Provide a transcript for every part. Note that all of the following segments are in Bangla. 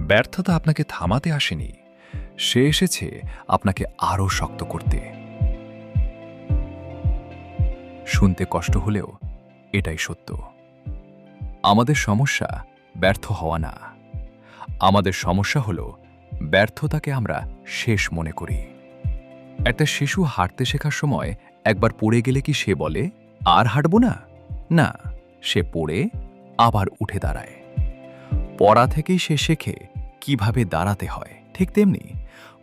ব্যর্থতা আপনাকে থামাতে আসেনি, সে এসেছে আপনাকে আরও শক্ত করতে। শুনতে কষ্ট হলেও এটাই সত্য। আমাদের সমস্যা ব্যর্থ হওয়া না, আমাদের সমস্যা হলো ব্যর্থতাকে আমরা শেষ মনে করি। একটা শিশু হাঁটতে শেখার সময় একবার পড়ে গেলে কি সে বলে আর হাঁটব না? না, সে পড়ে আবার উঠে দাঁড়ায়। পড়া থেকেই সে শেখে কিভাবে দাঁড়াতে হয়। ঠিক তেমনি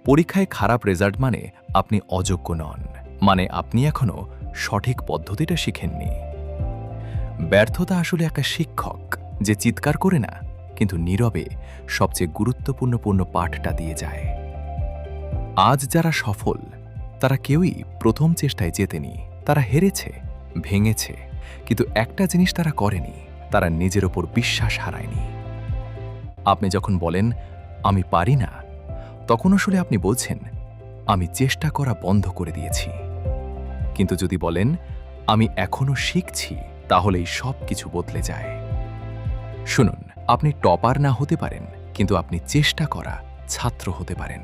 পরীক্ষায় খারাপ রেজাল্ট মানে আপনি অযোগ্য নন, মানে আপনি এখনো সঠিক পদ্ধতিটা শিখেননি। ব্যর্থতা আসলে একটা শিক্ষক যে চিৎকার করে না, কিন্তু নীরবে সবচেয়ে গুরুত্বপূর্ণ পাঠটা দিয়ে যায়। আজ যারা সফল তারা কেউই প্রথম চেষ্টায় জেতেনি। তারা হেরেছে, ভেঙেছে, কিন্তু একটা জিনিস তারা করেনি, তারা নিজের ওপর বিশ্বাস হারায়নি। আপনি যখন বলেন আমি পারি না, তখন আসলে আপনি বলছেন আমি চেষ্টা করা বন্ধ করে দিয়েছি। কিন্তু যদি বলেন আমি এখনো শিখছি, তাহলেই সব কিছু বদলে যায়। শুনুন, আপনি টপার না হতে পারেন, কিন্তু আপনি চেষ্টা করা ছাত্র হতে পারেন।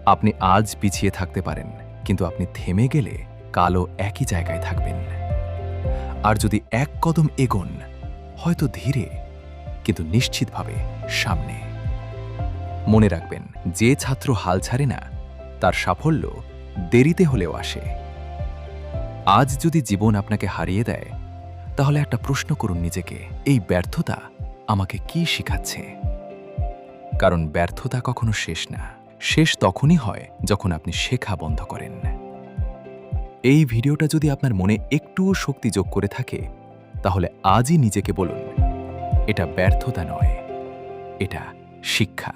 আপনি আজ পিছিয়ে থাকতে পারেন, কিন্তু আপনি থেমে গেলে কালও একই জায়গায় থাকবেন। আর যদি এক কদম এগোন, হয়তো ধীরে কিন্তু নিশ্চিতভাবে সামনে। মনে রাখবেন, যে ছাত্র হাল ছাড়ে না তার সাফল্য দেরিতে হলেও আসে। আজ যদি জীবন আপনাকে হারিয়ে দেয়, তাহলে একটা প্রশ্ন করুন নিজেকে, এই ব্যর্থতা আমাকে কি শেখাচ্ছে? কারণ ব্যর্থতা কখনো শেষ না, শেষ তখনই হয় যখন আপনি শেখা বন্ধ করেন। এই ভিডিওটা যদি আপনার মনে একটুও শক্তি যোগ করে থাকে, তাহলে আজই নিজেকে বলুন এটা ব্যর্থতা নয়, এটা শিক্ষা।